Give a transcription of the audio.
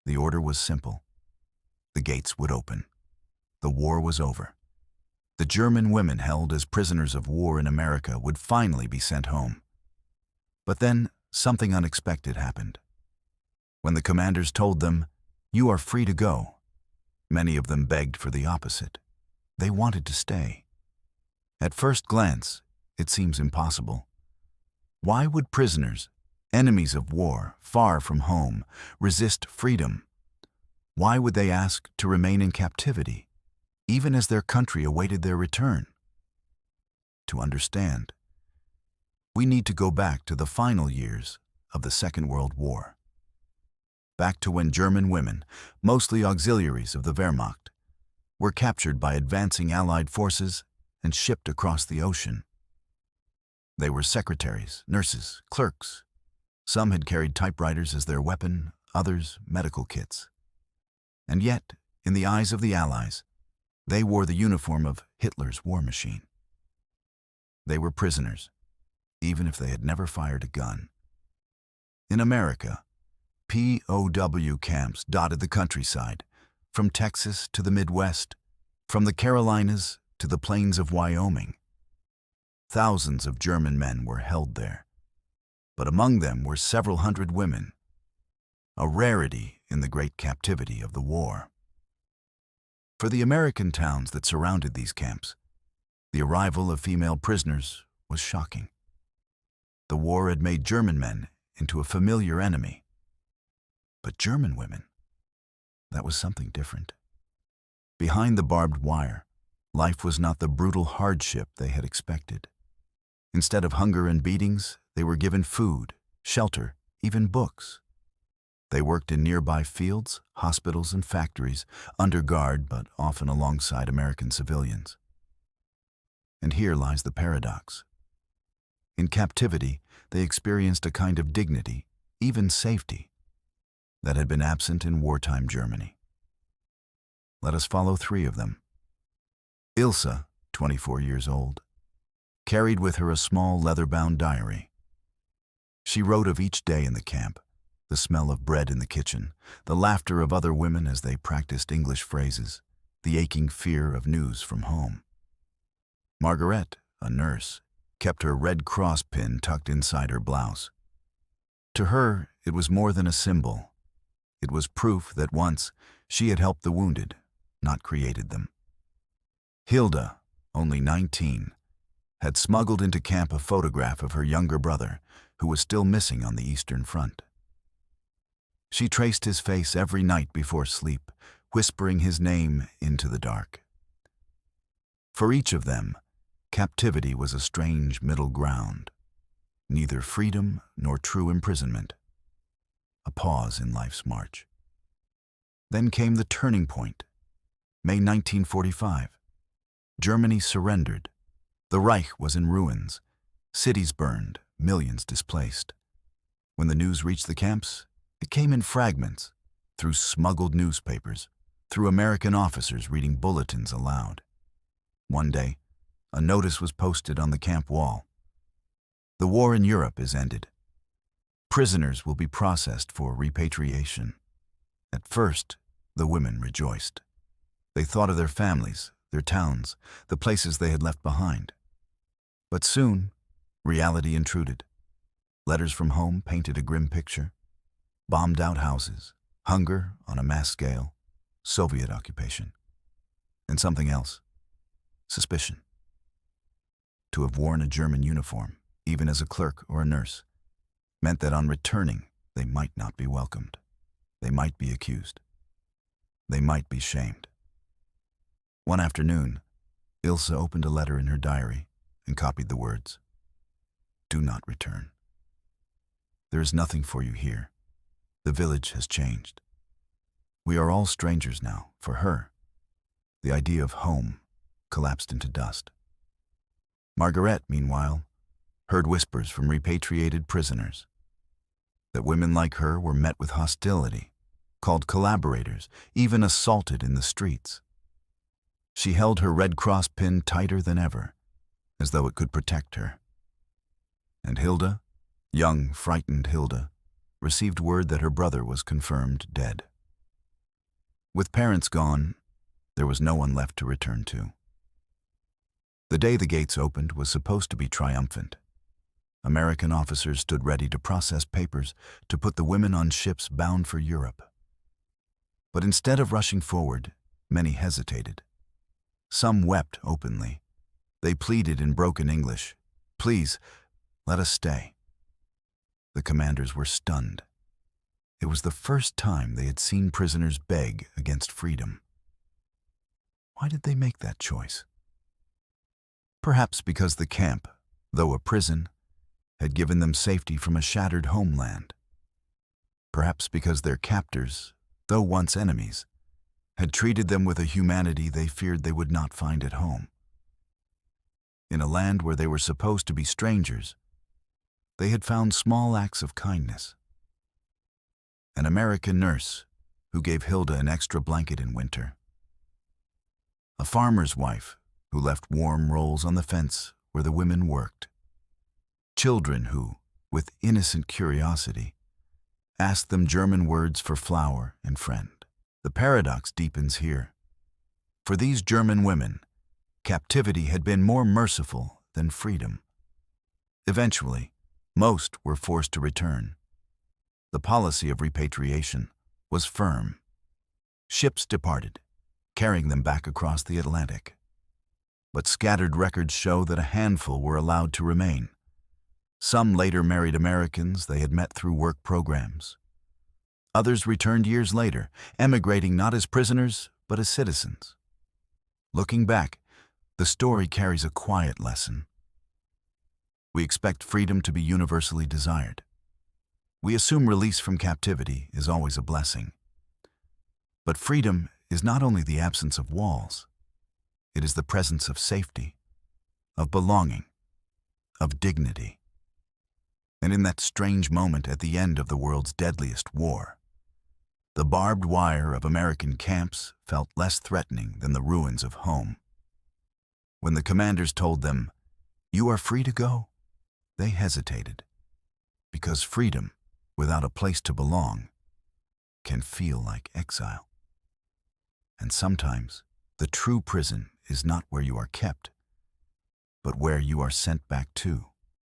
The order was simple. The gates would open. The war was over. The German women held as prisoners of war in America would finally be sent home. But then something unexpected happened. When the commanders told them, "You are free to go," many of them begged for the opposite. They wanted to stay. At first glance, it seems impossible. Why would prisoners, enemies of war, far from home, resist freedom? Why would they ask to remain in captivity, even as their country awaited their return? To understand, we need to go back to the final years of the Second World War. Back to when German women, mostly auxiliaries of the Wehrmacht, were captured by advancing Allied forces and shipped across the ocean. They were secretaries, nurses, clerks. Some had carried typewriters as their weapon, others medical kits. And yet, in the eyes of the Allies, they wore the uniform of Hitler's war machine. They were prisoners, even if they had never fired a gun. In America, POW camps dotted the countryside, from Texas to the Midwest, from the Carolinas to the plains of Wyoming. Thousands of German men were held there, but among them were several hundred women, a rarity in the great captivity of the war. For the American towns that surrounded these camps, the arrival of female prisoners was shocking. The war had made German men into a familiar enemy. But German women, that was something different. Behind the barbed wire, life was not the brutal hardship they had expected. Instead of hunger and beatings, they were given food, shelter, even books. They worked in nearby fields, hospitals, and factories, under guard but often alongside American civilians. And here lies the paradox. In captivity, they experienced a kind of dignity, even safety, that had been absent in wartime Germany. Let us follow three of them. Ilse, 24 years old, carried with her a small leather-bound diary. She wrote of each day in the camp, the smell of bread in the kitchen, the laughter of other women as they practiced English phrases, the aching fear of news from home. Margaret, a nurse, kept her Red Cross pin tucked inside her blouse. To her, it was more than a symbol. It was proof that once she had helped the wounded, not created them. Hilda, only 19, had smuggled into camp a photograph of her younger brother, who was still missing on the Eastern Front. She traced his face every night before sleep, whispering his name into the dark. For each of them, captivity was a strange middle ground, neither freedom nor true imprisonment, a pause in life's march. Then came the turning point, May 1945. Germany surrendered. The Reich was in ruins, cities burned, millions displaced. When the news reached the camps, it came in fragments, through smuggled newspapers, through American officers reading bulletins aloud. One day, a notice was posted on the camp wall. The war in Europe is ended. Prisoners will be processed for repatriation. At first, the women rejoiced. They thought of their families, their towns, the places they had left behind. But soon, reality intruded. Letters from home painted a grim picture. Bombed-out houses, hunger on a mass scale, Soviet occupation. And something else, suspicion. To have worn a German uniform, even as a clerk or a nurse, meant that on returning, they might not be welcomed. They might be accused. They might be shamed. One afternoon, Ilse opened a letter in her diary and copied the words, "Do not return. There is nothing for you here. The village has changed. We are all strangers now, for her. The idea of home collapsed into dust." Margaret, meanwhile, heard whispers from repatriated prisoners that women like her were met with hostility, called collaborators, even assaulted in the streets. She held her Red Cross pin tighter than ever, as though it could protect her. And Hilda, young, frightened Hilda, received word that her brother was confirmed dead. With parents gone, there was no one left to return to. The day the gates opened was supposed to be triumphant. American officers stood ready to process papers to put the women on ships bound for Europe. But instead of rushing forward, many hesitated. Some wept openly. They pleaded in broken English, "Please, let us stay." The commanders were stunned. It was the first time they had seen prisoners beg against freedom. Why did they make that choice? Perhaps because the camp, though a prison, had given them safety from a shattered homeland. Perhaps because their captors, though once enemies, had treated them with a humanity they feared they would not find at home. In a land where they were supposed to be strangers, they had found small acts of kindness. An American nurse who gave Hilda an extra blanket in winter. A farmer's wife who left warm rolls on the fence where the women worked. Children who, with innocent curiosity, asked them German words for flower and friend. The paradox deepens here. For these German women, captivity had been more merciful than freedom. Eventually, most were forced to return. The policy of repatriation was firm. Ships departed, carrying them back across the Atlantic. But scattered records show that a handful were allowed to remain. Some later married Americans they had met through work programs. Others returned years later, emigrating not as prisoners, but as citizens. Looking back, the story carries a quiet lesson. We expect freedom to be universally desired. We assume release from captivity is always a blessing. But freedom is not only the absence of walls, it is the presence of safety, of belonging, of dignity. And in that strange moment at the end of the world's deadliest war, the barbed wire of American camps felt less threatening than the ruins of home. When the commanders told them, "You are free to go," they hesitated, because freedom without a place to belong can feel like exile. And sometimes the true prison is not where you are kept, but where you are sent back to.